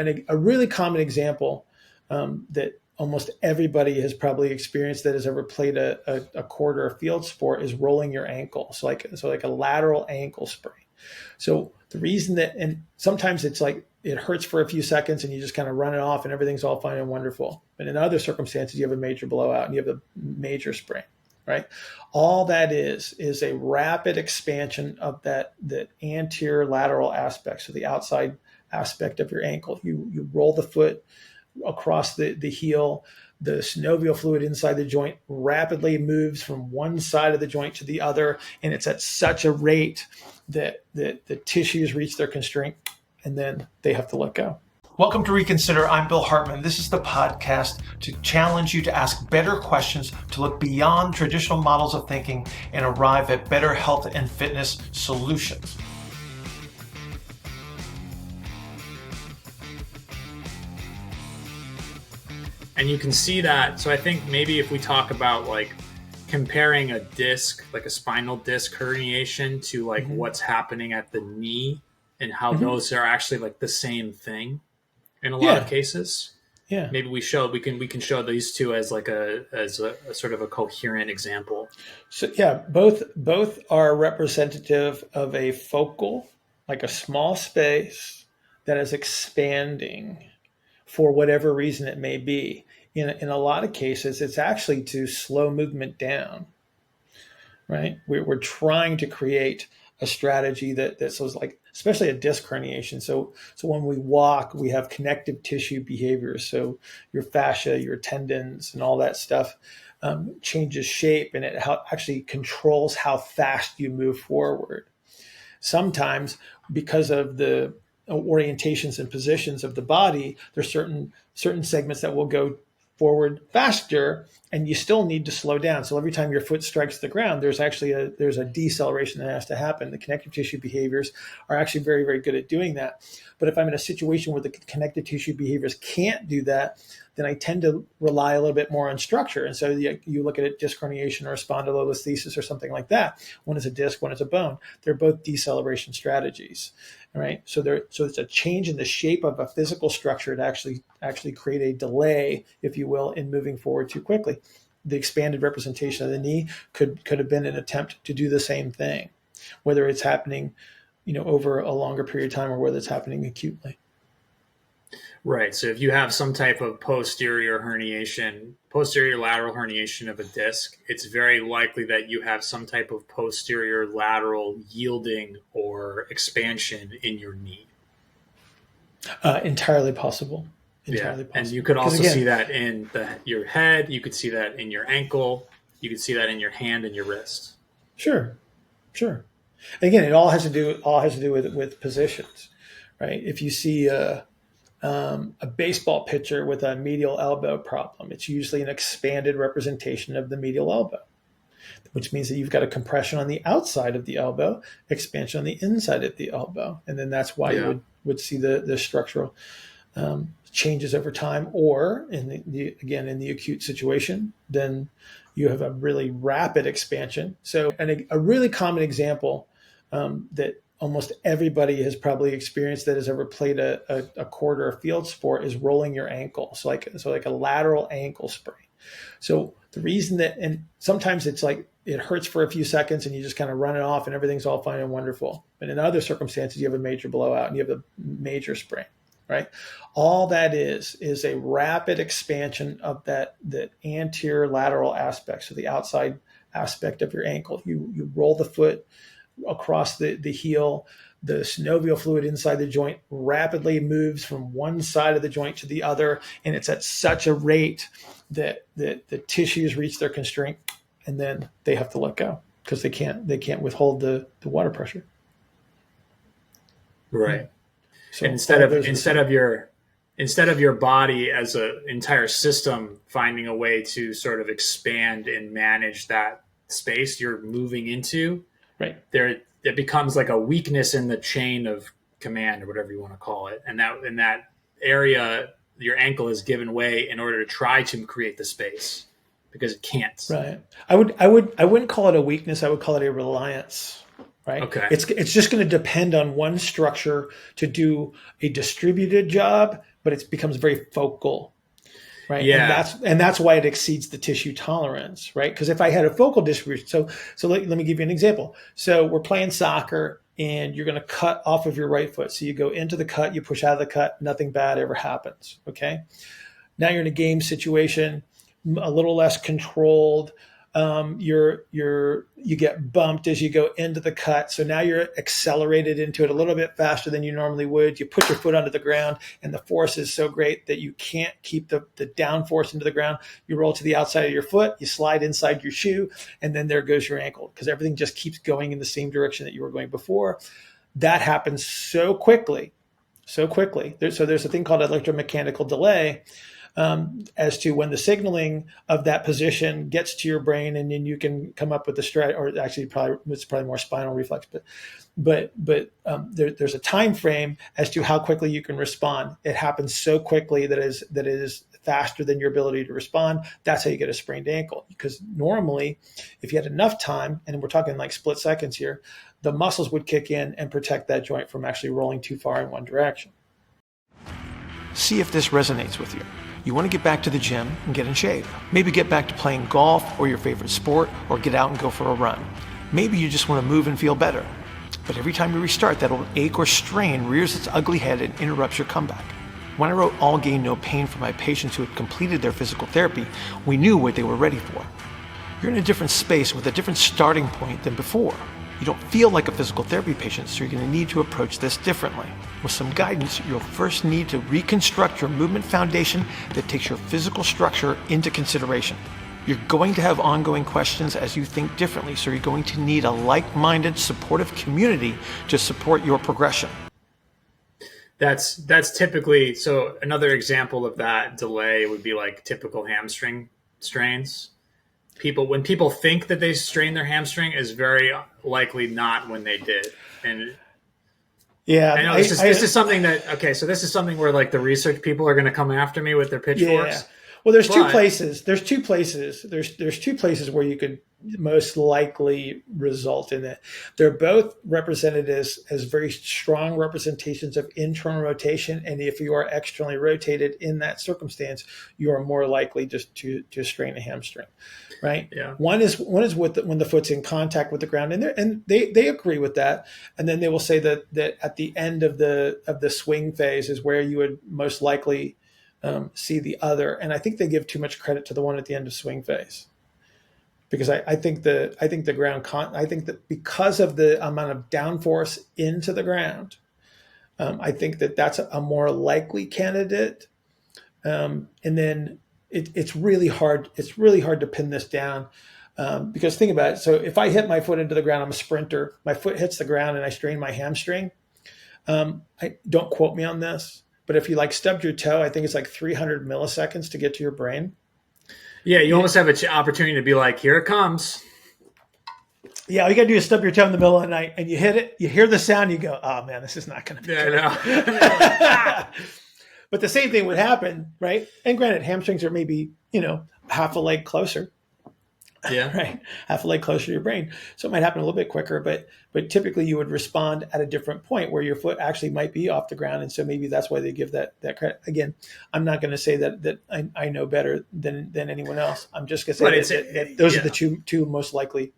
a really common example that almost everybody has probably experienced that has ever played a court or a field sport is rolling your ankle. So like a lateral ankle sprain. So the reason that, and sometimes it's like it hurts for a few seconds and you just kind of run it off and everything's all fine and wonderful. But in other circumstances, you have a major blowout and you have a major sprain, right? All that is a rapid expansion of that anterior lateral aspect, so the outside aspect of your ankle. You roll the foot across the heel. The synovial fluid inside the joint rapidly moves from one side of the joint to the other, and it's at such a rate that the tissues reach their constraint, and then they have to let go. Welcome to Reconsider. I'm Bill Hartman. This is the podcast to challenge you to ask better questions, to look beyond traditional models of thinking and arrive at better health and fitness solutions. And you can see that. So I think maybe if we talk about like comparing a disc, like a spinal disc herniation to like what's happening at the knee and how those are actually like the same thing in a lot of cases. Yeah. Maybe we can show these two as like a sort of a coherent example. So yeah, both are representative of a focal, like a small space that is expanding for whatever reason it may be. In a lot of cases, it's actually to slow movement down, right? We're trying to create a strategy that so like, especially a disc herniation. So when we walk, we have connective tissue behaviors. So your fascia, your tendons, and all that stuff changes shape, and it actually controls how fast you move forward. Sometimes, because of the orientations and positions of the body, there's certain segments that will go forward faster, and you still need to slow down. So every time your foot strikes the ground, there's a deceleration that has to happen. The connective tissue behaviors are actually very, very good at doing that. But if I'm in a situation where the connective tissue behaviors can't do that, then I tend to rely a little bit more on structure. And so you look at a disc herniation or a spondylolisthesis or something like that. One is a disc, one is a bone. They're both deceleration strategies, right? So it's a change in the shape of a physical structure to actually create a delay, if you will, in moving forward too quickly. The expanded representation of the knee could have been an attempt to do the same thing, whether it's happening, over a longer period of time or whether it's happening acutely. Right. So if you have some type of posterior lateral herniation of a disc, it's very likely that you have some type of posterior lateral yielding or expansion in your knee. Entirely possible. And you could also see that in your head. You could see that in your ankle. You could see that in your hand and your wrist. Sure. Again, it all has to do with positions, right? If you see a baseball pitcher with a medial elbow problem, it's usually an expanded representation of the medial elbow, which means that you've got a compression on the outside of the elbow, expansion on the inside of the elbow, and then that's why you would see the structural changes over time. Or in the acute situation, then you have a really rapid expansion. So, and a really common example that almost everybody has probably experienced that has ever played a court or a field sport is rolling your ankle. So like a lateral ankle sprain. So the reason that, and sometimes it's like it hurts for a few seconds and you just kind of run it off and everything's all fine and wonderful. But in other circumstances, you have a major blowout and you have a major sprain, right? All that is a rapid expansion of that anterior lateral aspect, so the outside aspect of your ankle. You roll the foot across the heel. The synovial fluid inside the joint rapidly moves from one side of the joint to the other, and it's at such a rate that the tissues reach their constraint, and then they have to let go because they can't withhold the water pressure. Right. So and instead of your body as an entire system finding a way to sort of expand and manage that space you're moving into, right there, it becomes like a weakness in the chain of command or whatever you want to call it. And that in that area, your ankle is given way in order to try to create the space because it can't. Right. I wouldn't call it a weakness. I would call it a reliance, right? Okay. It's just going to depend on one structure to do a distributed job, but it becomes very focal, right? Yeah. And that's why it exceeds the tissue tolerance, right? Because if I had a focal distribution, so let me give you an example. So we're playing soccer and you're going to cut off of your right foot. So you go into the cut, you push out of the cut, nothing bad ever happens. Okay. Now you're in a game situation, a little less controlled. You get bumped as you go into the cut. So now you're accelerated into it a little bit faster than you normally would. You put your foot onto the ground and the force is so great that you can't keep the down force into the ground. You roll to the outside of your foot, you slide inside your shoe, and then there goes your ankle because everything just keeps going in the same direction that you were going before. That happens so quickly. So there's a thing called electromechanical delay. As to when the signaling of that position gets to your brain, and then you can come up with the stretch, or actually it's probably more spinal reflex, but there's a time frame as to how quickly you can respond. It happens so quickly that it is faster than your ability to respond. That's how you get a sprained ankle. Because normally, if you had enough time, and we're talking like split seconds here, the muscles would kick in and protect that joint from actually rolling too far in one direction. See if this resonates with you. You want to get back to the gym and get in shape. Maybe get back to playing golf or your favorite sport, or get out and go for a run. Maybe you just want to move and feel better. But every time you restart, that old ache or strain rears its ugly head and interrupts your comeback. When I wrote All Gain, No Pain for my patients who had completed their physical therapy, we knew what they were ready for. You're in a different space with a different starting point than before. You don't feel like a physical therapy patient, so you're going to need to approach this differently. With some guidance, you'll first need to reconstruct your movement foundation that takes your physical structure into consideration. You're going to have ongoing questions as you think differently, so you're going to need a like-minded, supportive community to support your progression. That's typically, so another example of that delay would be like typical hamstring strains. When people think that they strained their hamstring is very likely not when they did. And yeah, I know this is something that, okay, so this is something where like the research people are going to come after me with their pitchforks. Yeah. Well, there's two places. There's two places where you could most likely result in it. They're both represented as very strong representations of internal rotation, and if you are externally rotated in that circumstance, you are more likely just to strain a hamstring, right? Yeah. One is with when the foot's in contact with the ground, and they agree with that, and then they will say that at the end of the swing phase is where you would most likely see the other. And I think they give too much credit to the one at the end of swing phase, because I think that because of the amount of downforce into the ground, I think that that's a more likely candidate. And then it's really hard. It's really hard to pin this down. Because think about it. So if I hit my foot into the ground, I'm a sprinter, my foot hits the ground and I strain my hamstring. Don't quote me on this, but if you like stubbed your toe, I think it's like 300 milliseconds to get to your brain. Yeah, you almost have an opportunity to be like, here it comes. Yeah, all you got to do is stub your toe in the middle of the night and you hit it, you hear the sound, you go, oh man, this is not going to be good. I know. But the same thing would happen, right? And granted, hamstrings are maybe, half a leg closer. Yeah. Right. Half a leg closer to your brain. So it might happen a little bit quicker, but typically you would respond at a different point where your foot actually might be off the ground. And so maybe that's why they give that credit. Again, I'm not going to say that I know better than anyone else. I'm just going to say that those are the two most likely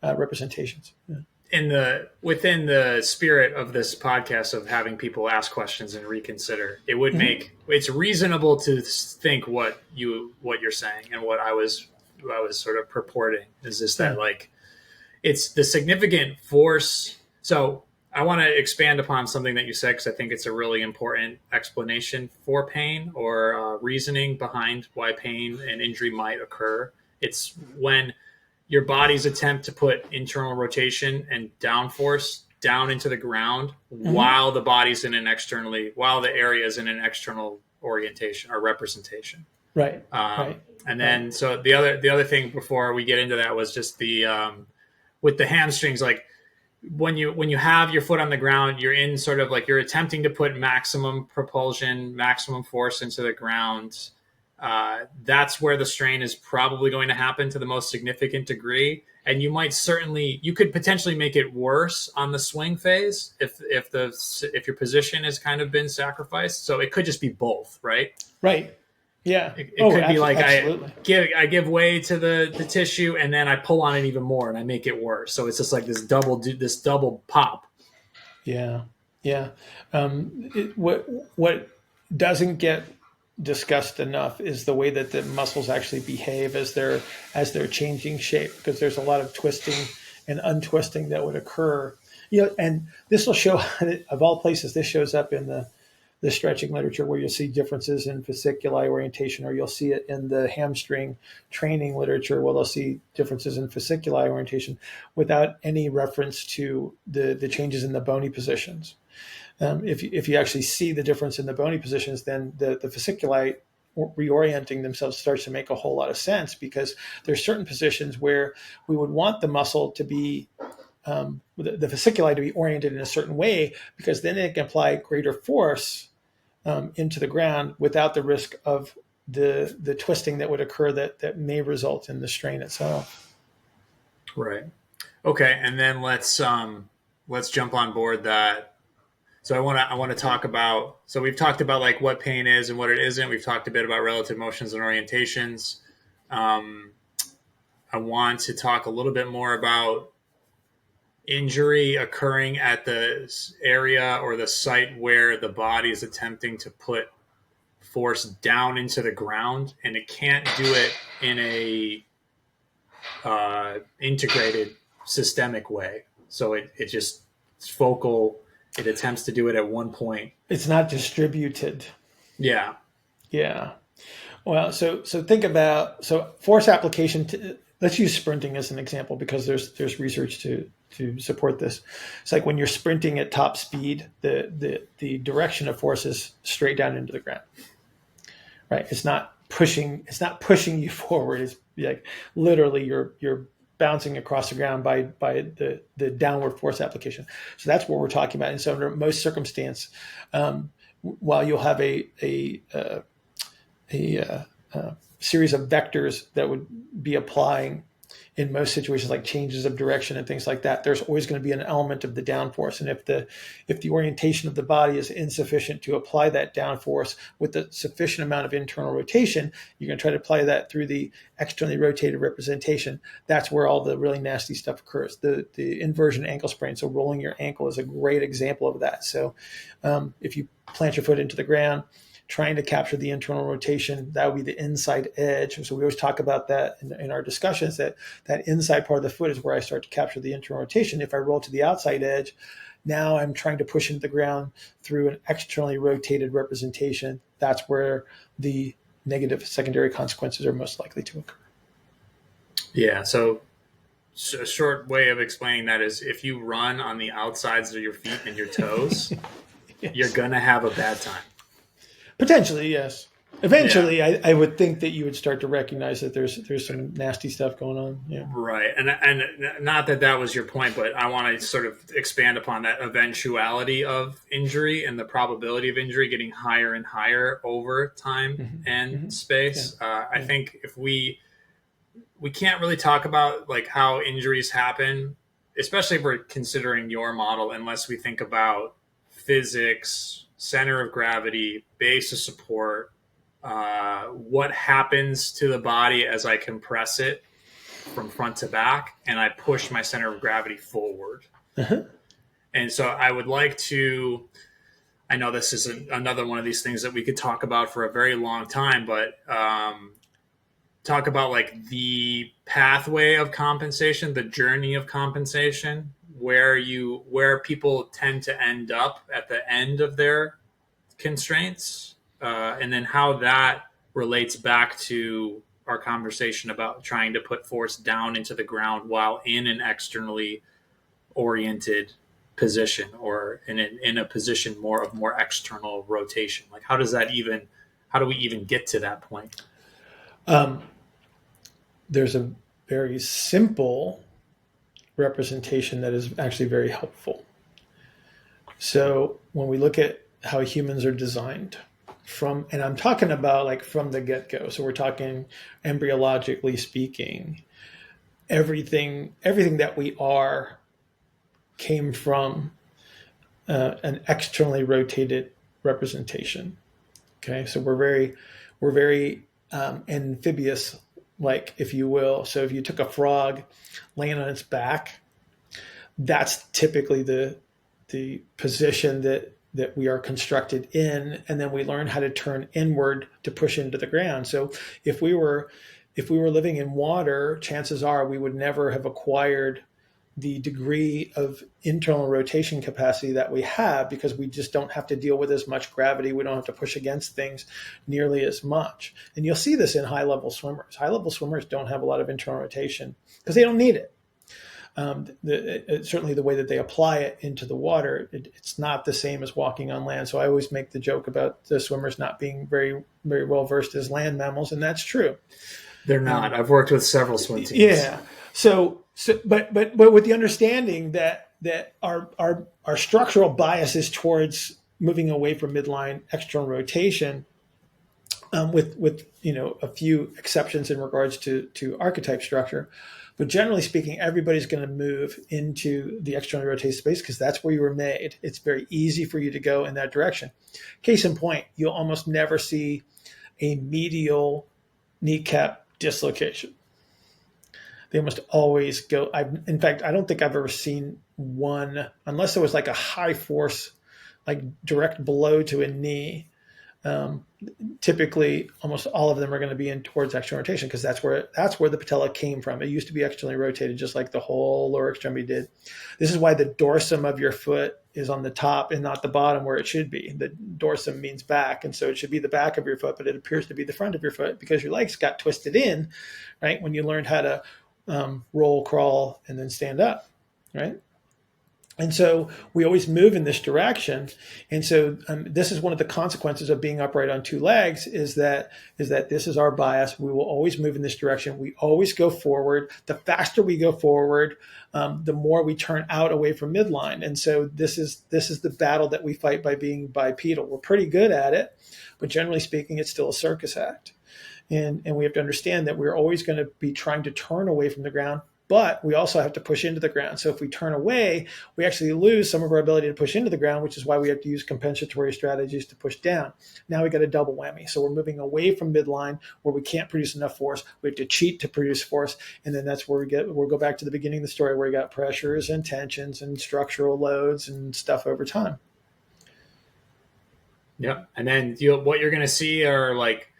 representations. Yeah. Within the spirit of this podcast of having people ask questions and reconsider, it would make it's reasonable to think what you're saying and what I was sort of purporting is just that like it's the significant force. So I want to expand upon something that you said, because I think it's a really important explanation for pain or reasoning behind why pain and injury might occur. It's when your body's attempt to put internal rotation and downforce down into the ground while the body's while the area is in an external orientation or representation. Right. And then, so the other thing before we get into that was just the with the hamstrings, like when you have your foot on the ground, you're in sort of like you're attempting to put maximum propulsion, maximum force into the ground, that's where the strain is probably going to happen to the most significant degree. And you could potentially make it worse on the swing phase if your position has kind of been sacrificed. So it could just be both, right? Right. Yeah. It could be like absolutely. I give way to the tissue, and then I pull on it even more, and I make it worse. So it's just like this double pop. Yeah. Yeah. What doesn't get discussed enough is the way that the muscles actually behave as they're changing shape, because there's a lot of twisting and untwisting that would occur. And this will show, of all places, this shows up in the stretching literature, where you'll see differences in fasciculi orientation, or you'll see it in the hamstring training literature, where they'll see differences in fasciculi orientation without any reference to the changes in the bony positions. If you actually see the difference in the bony positions, then the fasciculi reorienting themselves starts to make a whole lot of sense, because there's certain positions where we would want the muscle to be the fasciculi to be oriented in a certain way, because then it can apply greater force into the ground without the risk of the twisting that would occur that may result in the strain itself. Right. Okay, and then let's jump on board that. So I want to talk about. So we've talked about like what pain is and what it isn't. We've talked a bit about relative motions and orientations. I want to talk a little bit more about injury occurring at the area or the site where the body is attempting to put force down into the ground, and it can't do it in a integrated systemic way. So it's focal. It attempts to do it at one point. It's not distributed. Yeah. Yeah. Well, so think about force application. Let's use sprinting as an example, because there's research to support this. It's like when you're sprinting at top speed, the direction of force is straight down into the ground, right? It's not pushing you forward. It's like literally you're bouncing across the ground by the downward force application. So that's what we're talking about. And so under most circumstance, while you'll have a series of vectors that would be applying in most situations, like changes of direction and things like that, there's always going to be an element of the downforce. And if the orientation of the body is insufficient to apply that downforce with the sufficient amount of internal rotation, you're going to try to apply that through the externally rotated representation. That's where all the really nasty stuff occurs. The inversion ankle sprain, so rolling your ankle, is a great example of that. So if you plant your foot into the ground, trying to capture the internal rotation, that would be the inside edge. So we always talk about that in our discussions, that inside part of the foot is where I start to capture the internal rotation. If I roll to the outside edge, now I'm trying to push into the ground through an externally rotated representation. That's where the negative secondary consequences are most likely to occur. Yeah. So a short way of explaining that is, if you run on the outsides of your feet and your toes, yes, you're going to have a bad time. Potentially, yes. Eventually, yeah. I would think that you would start to recognize that there's some nasty stuff going on. Yeah. Right. And not that was your point, but I want to sort of expand upon that eventuality of injury and the probability of injury getting higher and higher over time and space. Yeah. I think if we can't really talk about like how injuries happen, especially if we're considering your model, unless we think about physics, center of gravity, base of support, what happens to the body as I compress it from front to back and I push my center of gravity forward. And so I would like to, I know this is another one of these things that we could talk about for a very long time, but talk about like the pathway of compensation, the journey of compensation, where people tend to end up at the end of their constraints, and then how that relates back to our conversation about trying to put force down into the ground while in an externally oriented position, or in a position more external rotation. Like how do we even get to that point? There's a very simple representation that is actually very helpful. So when we look at how humans are designed, and I'm talking about like from the get-go. So we're talking embryologically speaking, everything that we are came from an externally rotated representation. Okay, so we're very amphibious, like, if you will. So if you took a frog laying on its back, that's typically the position that we are constructed in, and then we learn how to turn inward to push into the ground. So if we were living in water, chances are we would never have acquired the degree of internal rotation capacity that we have, because we just don't have to deal with as much gravity. We don't have to push against things nearly as much. And you'll see this in high-level swimmers. High-level swimmers don't have a lot of internal rotation because they don't need it. Certainly the way that they apply it into the water, it's not the same as walking on land. So I always make the joke about the swimmers not being very, very well versed as land mammals, and that's true. They're not. I've worked with several swim teams. Yeah. But with the understanding that our structural bias is towards moving away from midline external rotation, with a few exceptions in regards to archetype structure. But generally speaking, everybody's going to move into the externally rotated space because that's where you were made. It's very easy for you to go in that direction. Case in point, you'll almost never see a medial kneecap dislocation. They almost always go. In fact, I don't think I've ever seen one, unless there was like a high force, like direct blow to a knee. Typically, almost all of them are going to be in towards external rotation because that's where the patella came from. It used to be externally rotated, just like the whole lower extremity did. This is why the dorsum of your foot is on the top and not the bottom where it should be. The dorsum means back, and so it should be the back of your foot, but it appears to be the front of your foot because your legs got twisted in, right? When you learned how to roll, crawl, and then stand up, right? And so we always move in this direction. And so this is one of the consequences of being upright on two legs is that this is our bias. We will always move in this direction. We always go forward. The faster we go forward, the more we turn out away from midline. And so this is the battle that we fight by being bipedal. We're pretty good at it, but generally speaking, it's still a circus act. And we have to understand that we're always going to be trying to turn away from the ground, but we also have to push into the ground. So if we turn away, we actually lose some of our ability to push into the ground, which is why we have to use compensatory strategies to push down. Now we got a double whammy. So we're moving away from midline where we can't produce enough force. We have to cheat to produce force. And then that's where we'll go back to the beginning of the story where we got pressures and tensions and structural loads and stuff over time. Yep. And then what you're going to see are like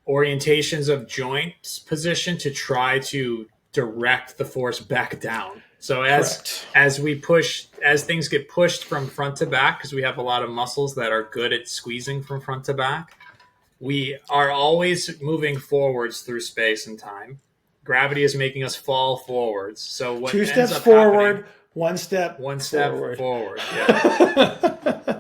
orientations of joint position to try to direct the force back down. So as things get pushed from front to back, because we have a lot of muscles that are good at squeezing from front to back, we are always moving forwards through space and time. Gravity is making us fall forwards. So what two steps forward, one step forward. Yeah.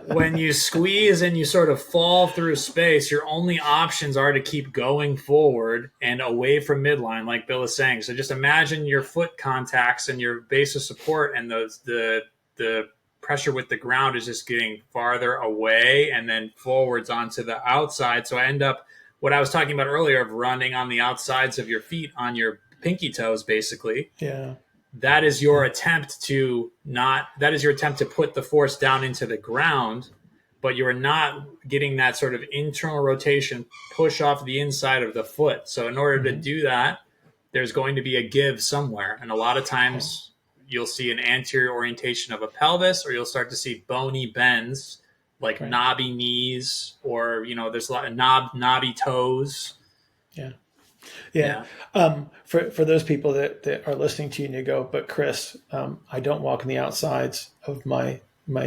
When you squeeze and you sort of fall through space, your only options are to keep going forward and away from midline, like Bill is saying. So just imagine your foot contacts and your base of support, and the pressure with the ground is just getting farther away and then forwards onto the outside. So I end up what I was talking about earlier of running on the outsides of your feet on your pinky toes, basically. Yeah. That is your attempt to put the force down into the ground, but you're not getting that sort of internal rotation push off the inside of the foot. So in order to do that, there's going to be a give somewhere. And a lot of times you'll see an anterior orientation of a pelvis, or you'll start to see bony bends like knobby knees, or, there's a lot of knobby toes. Yeah. For those people that are listening to you and you go, but Chris, I don't walk on the outsides of my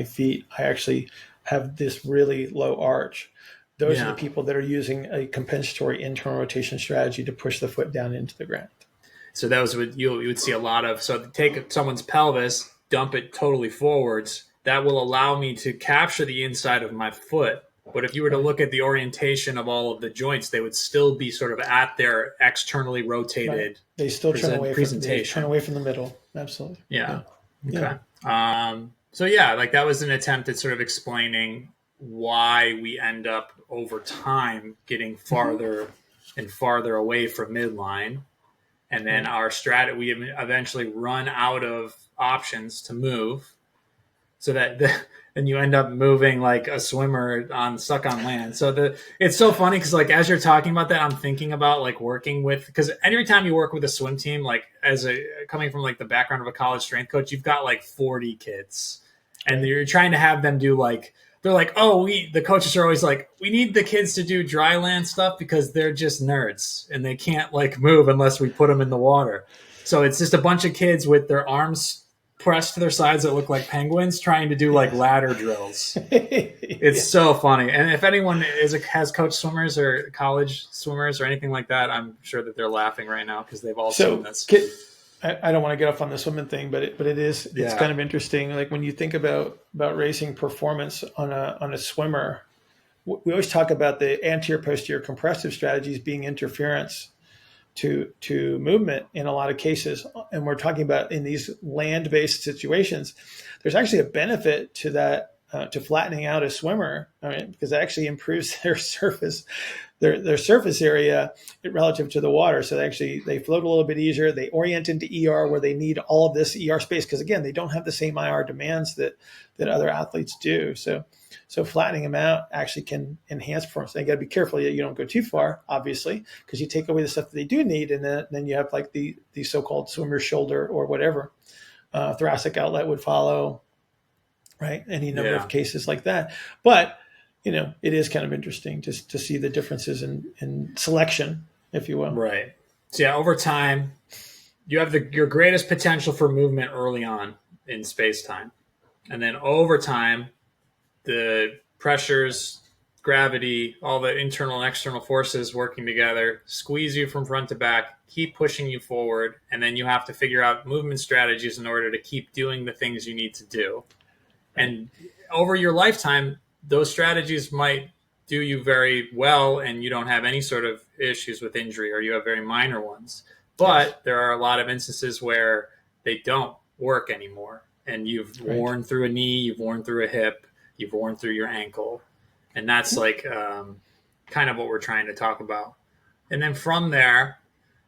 feet. I actually have this really low arch. Those are the people that are using a compensatory internal rotation strategy to push the foot down into the ground. So that was what you would see a lot of. So take someone's pelvis, dump it totally forwards. That will allow me to capture the inside of my foot. But if you were to look at the orientation of all of the joints, they would still be sort of at their externally rotated. Right. They still turn away from the middle. Absolutely. Yeah. Okay. Yeah. So yeah, like that was an attempt at sort of explaining why we end up, over time getting farther and farther away from midline. And then our strategy, we eventually run out of options to move, so that then you end up moving like a swimmer stuck on land. So it's so funny because like as you're talking about that, I'm thinking about like working with, because every time you work with a swim team, like coming from like the background of a college strength coach, you've got like 40 kids, and you're trying to have them do like, they're like, oh, the coaches are always like, we need the kids to do dry land stuff because they're just nerds and they can't like move unless we put them in the water. So it's just a bunch of kids with their arms pressed to their sides that look like penguins trying to do like ladder drills. It's so funny. And if anyone has coach swimmers or college swimmers or anything like that, I'm sure that they're laughing right now because they've all seen this. I don't want to get off on the swimming thing, but it's kind of interesting. Like when you think about racing performance on a swimmer, we always talk about the anterior posterior compressive strategies being interference to movement in a lot of cases. And we're talking about in these land-based situations, there's actually a benefit to that, to flattening out a swimmer, because that actually improves their surface area relative to the water. So they float a little bit easier. They orient into ER where they need all of this ER space, because again, they don't have the same IR demands that other athletes do. So flattening them out actually can enhance performance. You got to be careful that you don't go too far, obviously, because you take away the stuff that they do need, and then you have like the so-called swimmer's shoulder or whatever. Thoracic outlet would follow, right? Any number of cases like that. But it is kind of interesting just to see the differences in selection, if you will. Right. So over time, you have your greatest potential for movement early on in space-time. And then over time, the pressures, gravity, all the internal and external forces working together, squeeze you from front to back, keep pushing you forward, and then you have to figure out movement strategies in order to keep doing the things you need to do. And over your lifetime, those strategies might do you very well and you don't have any sort of issues with injury, or you have very minor ones. But there are a lot of instances where they don't work anymore, and you've worn through a knee, you've worn through a hip, you've worn through your ankle. And that's like kind of what we're trying to talk about. And then from there,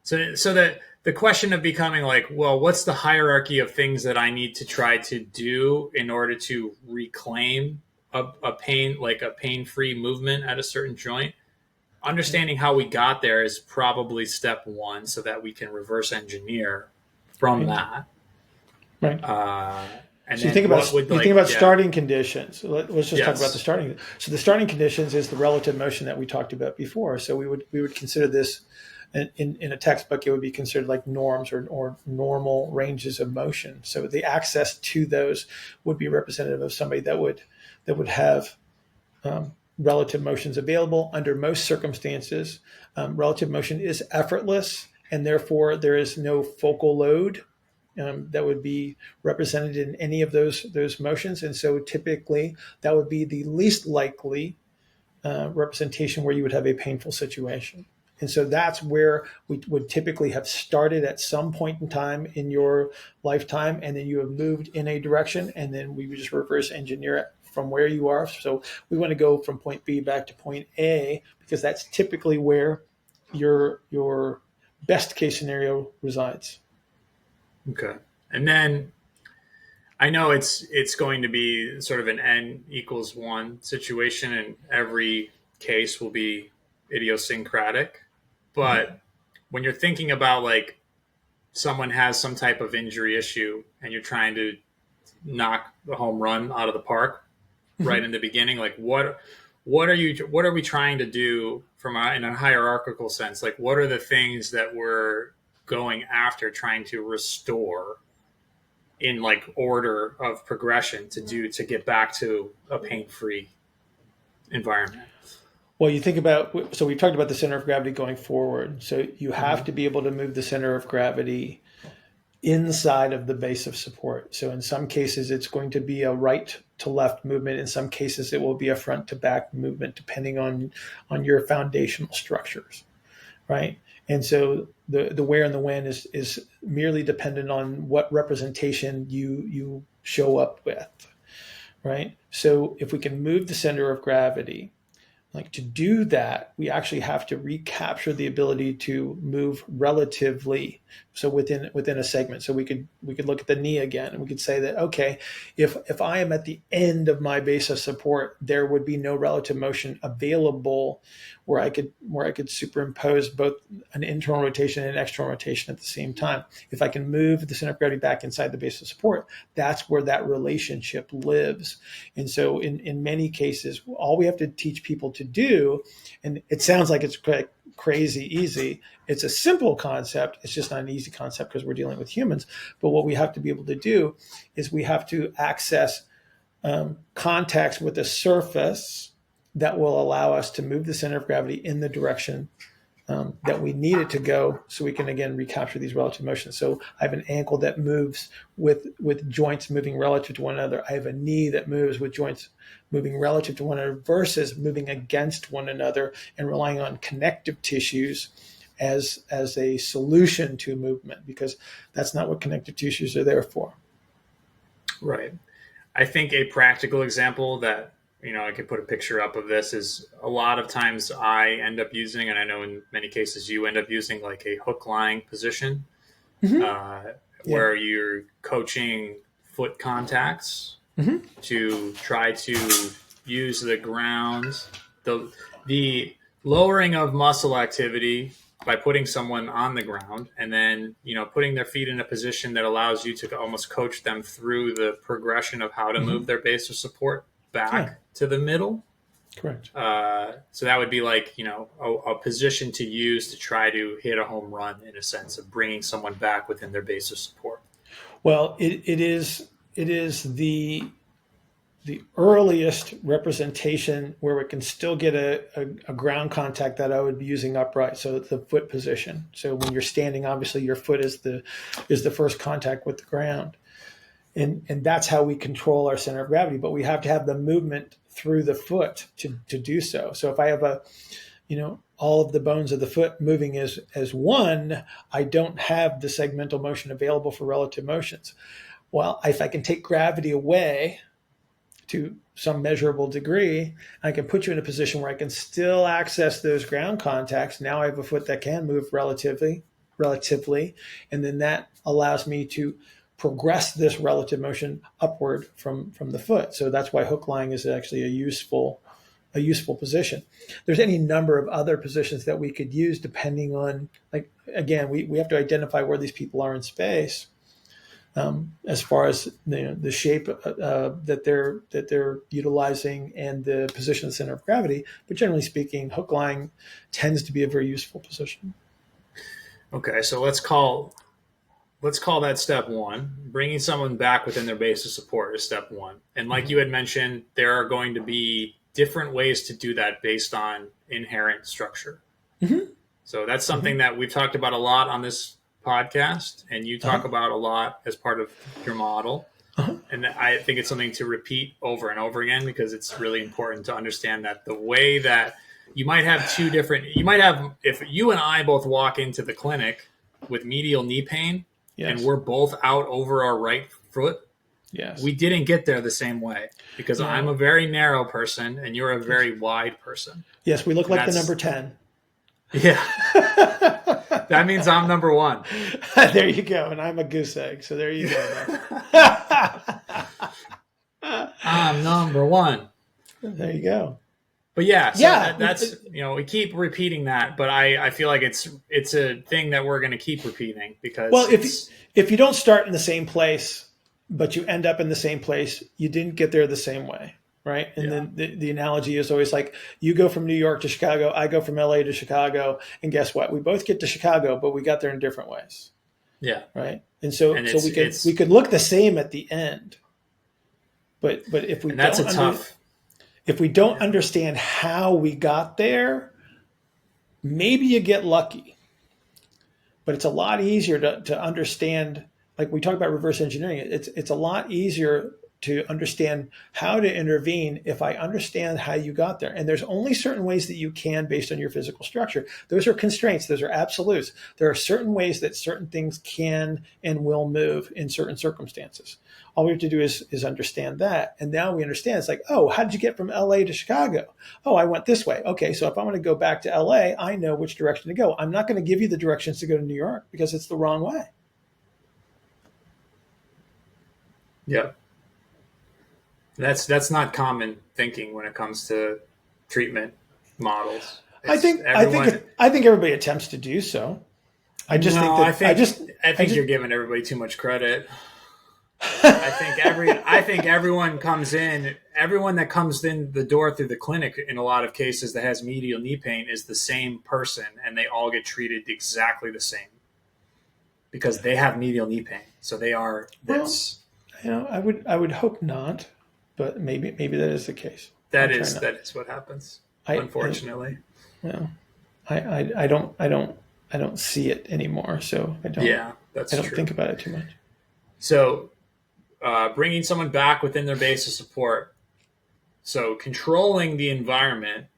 so that the question of becoming like, well, what's the hierarchy of things that I need to try to do in order to reclaim a pain-free movement at a certain joint? Understanding how we got there is probably step one, so that we can reverse engineer from that. Right. And so you think about starting conditions. Let's just talk about the starting. So the starting conditions is the relative motion that we talked about before. So we would consider this in a textbook. It would be considered like norms or normal ranges of motion. So the access to those would be representative of somebody that would have relative motions available under most circumstances. Relative motion is effortless, and therefore there is no focal load that would be represented in any of those motions. And so typically that would be the least likely representation where you would have a painful situation. And so that's where we would typically have started at some point in time in your lifetime, and then you have moved in a direction, and then we would just reverse engineer it from where you are. So we want to go from point B back to point A, because that's typically where your best case scenario resides. Okay. And then I know it's going to be sort of an n=1 situation, and every case will be idiosyncratic. But when you're thinking about like someone has some type of injury issue and you're trying to knock the home run out of the park right in the beginning, like what are we trying to do in a hierarchical sense? Like what are the things that we're going after, trying to restore in like order of progression to get back to a pain-free environment? Well, you think about, so we talked about the center of gravity going forward. So you have to be able to move the center of gravity inside of the base of support. So in some cases, it's going to be a right to left movement. In some cases, it will be a front to back movement, depending on your foundational structures, right? And so the where and the when is merely dependent on what representation you show up with, right? So if we can move the center of gravity, like to do that, we actually have to recapture the ability to move relatively. So within a segment. So we could look at the knee again, and we could say that, okay, if I am at the end of my base of support, there would be no relative motion available where I could superimpose both an internal rotation and an external rotation at the same time. If I can move the center of gravity back inside the base of support, that's where that relationship lives. And so in many cases, all we have to teach people to do, and it sounds like it's crazy easy. It's a simple concept. It's just not an easy concept because we're dealing with humans. But what we have to be able to do is we have to access contacts with a surface that will allow us to move the center of gravity in the direction that we need it to go, so we can again recapture these relative motions. So I have an ankle that moves with joints moving relative to one another. I have a knee that moves with joints moving relative to one another versus moving against one another and relying on connective tissues as a solution to movement, because that's not what connective tissues are there for. Right. I think a practical example that, I could put a picture up of this is a lot of times I end up using, and I know in many cases you end up using, like a hook lying position, where you're coaching foot contacts to try to use the ground, the lowering of muscle activity by putting someone on the ground, and then, putting their feet in a position that allows you to almost coach them through the progression of how to move their base of support back to the middle. Correct. So that would be like, a position to use to try to hit a home run, in a sense of bringing someone back within their base of support. Well, it is the earliest representation where we can still get a ground contact that I would be using upright. So the foot position. So when you're standing, obviously your foot is the first contact with the ground. And that's how we control our center of gravity. But we have to have the movement through the foot to do so. So if I have all of the bones of the foot moving as one, I don't have the segmental motion available for relative motions. Well, if I can take gravity away to some measurable degree, I can put you in a position where I can still access those ground contacts. Now I have a foot that can move relatively, and then that allows me to progress this relative motion upward from the foot. So that's why hook lying is actually a useful position. There's any number of other positions that we could use depending on, like, again, we have to identify where these people are in space, as far as the shape that they're utilizing and the position of the center of gravity. But generally speaking, hook lying tends to be a very useful position. Okay, so let's call that step one. Bringing someone back within their base of support is step one. And like you had mentioned, there are going to be different ways to do that based on inherent structure. So that's something that we've talked about a lot on this podcast, and you talk about a lot as part of your model. And I think it's something to repeat over and over again, because it's really important to understand that the way that you might have if you and I both walk into the clinic with medial knee pain, and we're both out over our right foot, we didn't get there the same way, because I'm a very narrow person and you're a very wide person. Yes, we look like the number 10. Yeah. That means I'm number 1. There you go. And I'm a goose egg. So there you go. I'm number 1. There you go. But that's we keep repeating that, but I feel like it's a thing that we're going to keep repeating, because if you don't start in the same place, but you end up in the same place, you didn't get there the same way, right? And then the analogy is always like, you go from New York to Chicago, I go from LA to Chicago, and guess what? We both get to Chicago, but we got there in different ways. Yeah. Right. And so we could look the same at the end, but if we if we don't understand how we got there, maybe you get lucky. But it's a lot easier to understand, like we talk about reverse engineering, it's a lot easier to understand how to intervene if I understand how you got there. And there's only certain ways that you can based on your physical structure. Those are constraints. Those are absolutes. There are certain ways that certain things can and will move in certain circumstances. All we have to do is understand that. And now we understand, it's like, oh, how did you get from LA to Chicago? Oh, I went this way. Okay, so if I want to go back to LA, I know which direction to go. I'm not going to give you the directions to go to New York because it's the wrong way. Yeah. That's not common thinking when it comes to treatment models. I think everybody attempts to do so. I think you're giving everybody too much credit. I think everyone that comes in the door through the clinic in a lot of cases that has medial knee pain is the same person, and they all get treated exactly the same because they have medial knee pain. So they are this. Well, I would hope not, but maybe that is the case. That is what happens. Unfortunately. I don't see it anymore, so I don't. Yeah, that's true. I don't think about it too much. So, bringing someone back within their base of support. So, controlling the environment.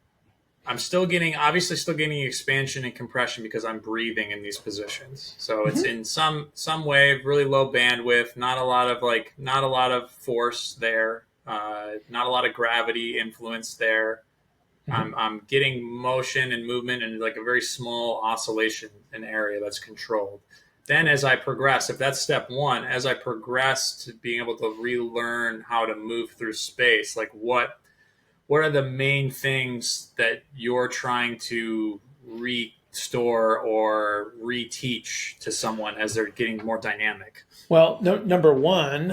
I'm still getting expansion and compression because I'm breathing in these positions. So it's in some way really low bandwidth, not a lot of force there, not a lot of gravity influence there. I'm getting motion and movement in like a very small oscillation in area that's controlled. Then as I progress, if that's step one, as I progress to being able to relearn how to move through space, like what are the main things that you're trying to restore or reteach to someone as they're getting more dynamic? Well, number one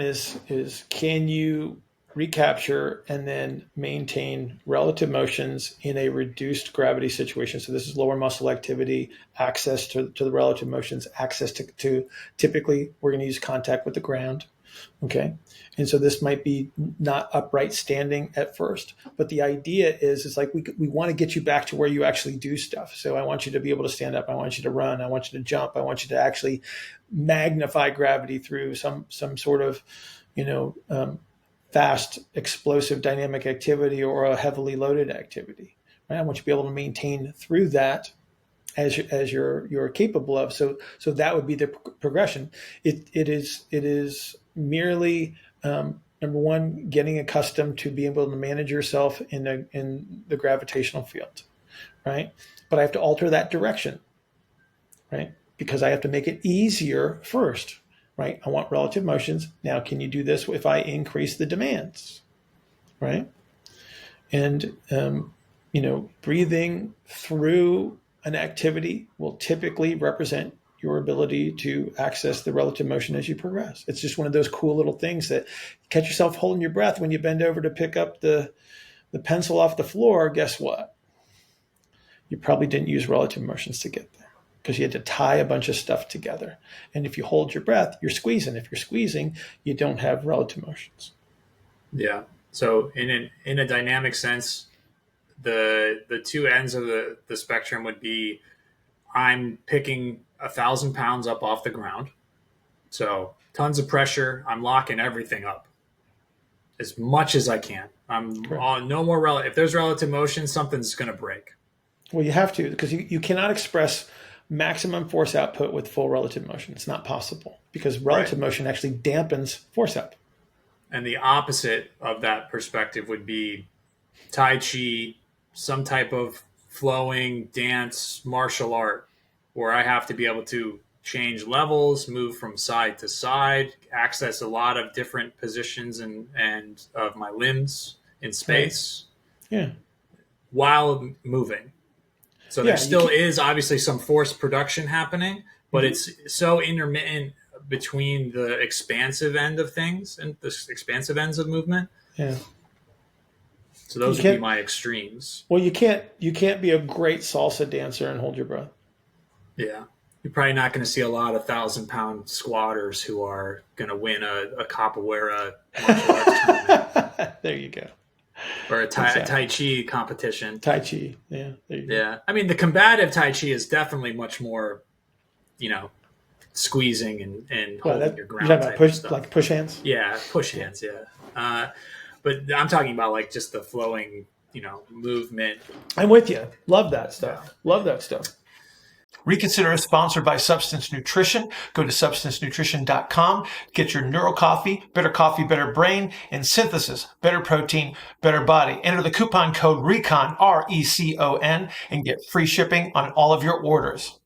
is can you recapture and then maintain relative motions in a reduced gravity situation? So this is lower muscle activity, access to the relative motions, access to typically we're going to use contact with the ground. Okay. And so this might be not upright standing at first, but the idea is like we want to get you back to where you actually do stuff. So I want you to be able to stand up. I want you to run. I want you to jump. I want you to actually magnify gravity through some sort of, fast, explosive dynamic activity or a heavily loaded activity. Right? I want you to be able to maintain through that as you're capable of. So that would be the progression. It is merely number one, getting accustomed to being able to manage yourself in the gravitational field, right? But I have to alter that direction, right? Because I have to make it easier first, right? I want relative motions. Now, can you do this if I increase the demands, right? And breathing through an activity will typically represent your ability to access the relative motion as you progress. It's just one of those cool little things that catch yourself holding your breath when you bend over to pick up the pencil off the floor. Guess what? You probably didn't use relative motions to get there because you had to tie a bunch of stuff together. And if you hold your breath, you're squeezing. If you're squeezing, you don't have relative motions. Yeah. So in a dynamic sense, the two ends of the spectrum would be I'm picking 1,000 pounds up off the ground. So tons of pressure. I'm locking everything up as much as I can. I'm on no more relative. If there's relative motion, something's going to break. Well, you have to, because you cannot express maximum force output with full relative motion. It's not possible because relative motion actually dampens force output. And the opposite of that perspective would be Tai Chi, some type of flowing dance, martial art, where I have to be able to change levels, move from side to side, access a lot of different positions and of my limbs in space, while moving. So there still is obviously some force production happening, but it's so intermittent between the expansive end of things and the expansive ends of movement. Yeah. So those would be my extremes. Well, you can't be a great salsa dancer and hold your breath. Yeah. You're probably not going to see a lot of 1,000-pound squatters who are going to win a capoeira martial arts tournament. There you go. Or a Tai Chi competition. Tai Chi, yeah. There you go. Yeah. I mean, the combative Tai Chi is definitely much more, squeezing and holding your ground. You're talking about push, like push hands? Yeah, push hands, yeah. But I'm talking about like just the flowing, movement. I'm with you. Love that stuff. Yeah. Love that stuff. Reconsider is sponsored by Substance Nutrition. Go to substancenutrition.com. Get your Neuro Coffee, better brain, and Synthesis, better protein, better body. Enter the coupon code RECON, RECON, and get free shipping on all of your orders.